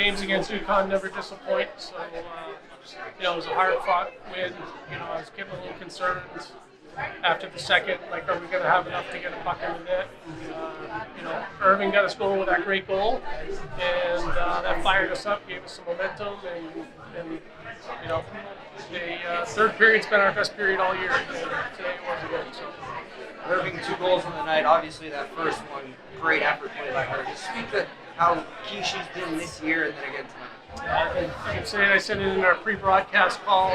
games against UConn never disappoint. So, it was a hard-fought win. I was getting a little concerned after the second, like, are we going to have enough to get a puck in the net? And, Irving got us going with that great goal, and that fired us up, gave us some momentum, and the third period's been our best period all year, and today it was again. So. Irving, 2 goals on the night. Obviously, that first one, great effort played by her. Just speak to how key she's been this year and then again tonight. I said it in our pre-broadcast call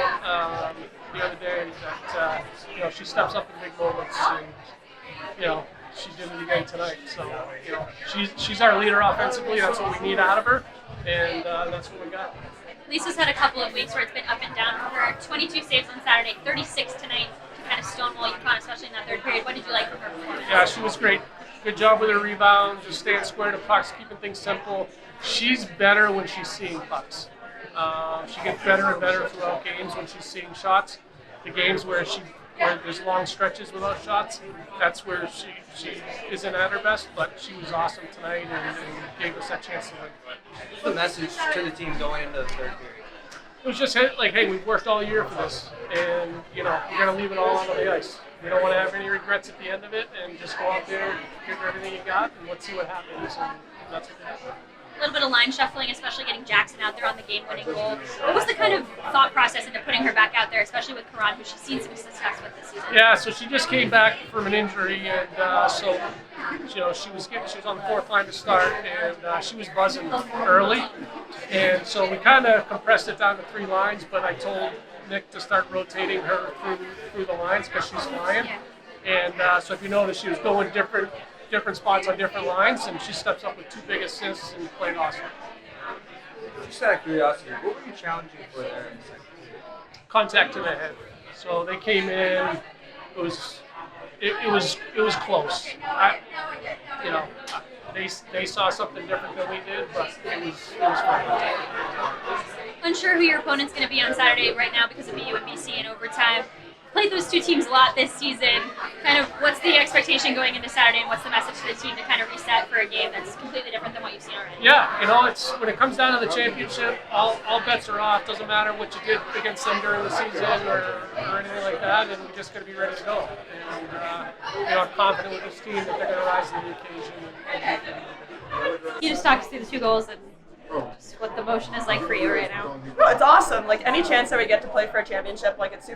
the other day that she steps up in big moments, and she did it again tonight. So she's our leader offensively. That's what we need out of her, and that's what we got. Lisa's had a couple of weeks where it's been up and down for her. 22 saves on Saturday, 36 tonight. Kind of stonewall UConn, especially in that third period. What did you like from her performance? Yeah, she was great. Good job with her rebound, just staying square to pucks, keeping things simple. She's better when she's seeing pucks. She gets better and better throughout games when she's seeing shots. The games where there's long stretches without shots, that's where she isn't at her best, but she was awesome tonight and gave us that chance to win. What's the message to the team going into the third period? It was just like, hey, we've worked all year for this, and you're going to leave it all out on the ice. You don't want to have any regrets at the end of it, and just go out there, give everything you got, and let's see what happens. And that's what happened. A little bit of line shuffling, especially getting Jackson out there on the game-winning goal. What was the kind of thought process into putting her back out there, especially with Karan, who she's seen some success with this season? Yeah, so she just came back from an injury, and so she was on the fourth line to start, and she was buzzing early, and so we kind of compressed it down to 3 lines. But I told Nick to start rotating her through the lines because she's flying, and so if you notice, she was going different spots on different lines, and she steps up with 2 big assists and played awesome. Just out of curiosity, what were you challenging for there in the second period? Contact to the head. So they came in. It was close. They saw something different than we did, but it was fun. Unsure who your opponent's going to be on Saturday right now because of BU and BC in overtime. Played those 2 teams a lot this season. Kind of, what's the expectation going into Saturday, and what's the message to the team to kind of reset for a game that's completely different than what you've seen already? Yeah, it's when it comes down to the championship, all bets are off. Doesn't matter what you did against them during the season or anything like that, and we just got to be ready to go. And I'm confident with this team that they're going to rise to the occasion. Can you just talk us through the 2 goals and just what the motion is like for you right now? No, it's awesome. Like, any chance that we get to play for a championship, like, it's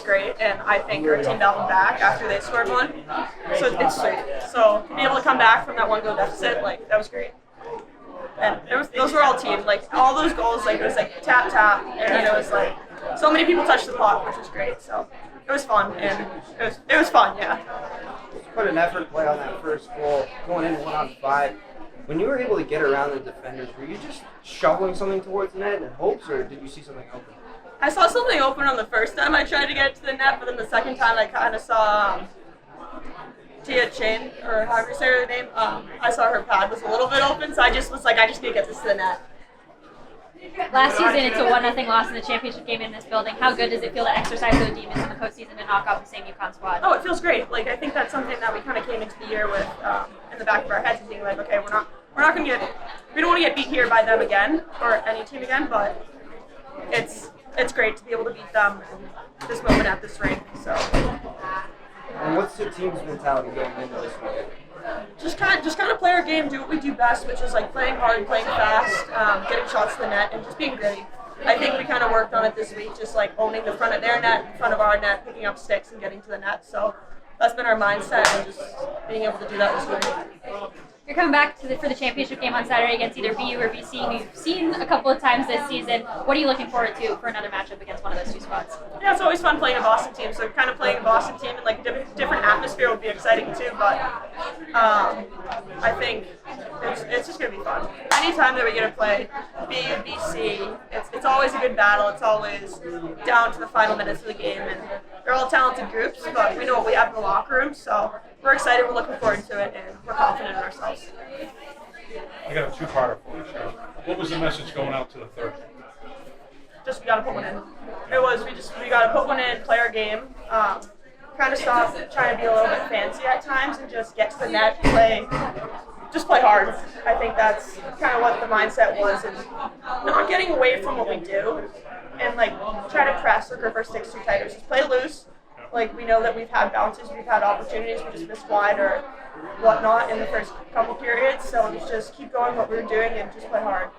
great. And I think our team battled back after they scored one. So it's sweet. So to be able to come back from that 1-goal deficit, like, that was great. And those were all team. Like, all those goals, like, it was like tap, tap. And it was like, so many people touched the puck, which was great. So it was fun. And it was fun, yeah. Put an effort play on that first goal, going in 1-on-5. When you were able to get around the defenders, were you just shoveling something towards the net in hopes, or did you see something open? I saw something open on the first time I tried to get it to the net, but then the second time I kind of saw Tia Chain, or however you say her name. I saw her pad was a little bit open, so I just was like, I just need to get this to the net. Last season, it's a 1-0 loss in the championship game in this building. How good does it feel to exercise those demons in the postseason and knock off the same UConn squad? Oh, it feels great. Like, I think that's something that we kind of came into the year with in the back of our heads, and being like, okay, we don't want to get beat here by them again, or any team again, but it's great to be able to beat them in this moment at this rink. So. And what's the team's mentality going into this weekend? Just kind of play our game, do what we do best, which is like playing hard, playing fast, getting shots to the net, and just being gritty. I think we kind of worked on it this week, just like owning the front of their net, in front of our net, picking up sticks and getting to the net. So that's been our mindset, and just being able to do that this week. You're coming back for the championship game on Saturday against either BU or BC, who you've seen a couple of times this season. What are you looking forward to for another matchup against one of those 2 squads? Yeah, it's always fun playing a Boston team. So kind of playing a Boston team in like a different atmosphere would be exciting too. But I think it's just gonna be fun. Anytime that we get to play BU, BC, it's always a good battle. It's always down to the final minutes of the game, and they're all talented groups. But we know what we have in the locker room, so we're excited. We're looking forward to it, and we're confident in ourselves. I got a 2-parter for you. What was the message going out to the third? Just we got to put one in. We got to put one in, play our game. Kind of stop trying to be a little bit fancy at times, and just get to the net, play just play hard. I think that's kind of what the mindset was, and not getting away from what we do, and like try to press or grip our sticks too tight. Or just play loose. Like we know that we've had bounces, we've had opportunities, we just missed wide or whatnot in the first couple periods. So just keep going what we were doing and just play hard.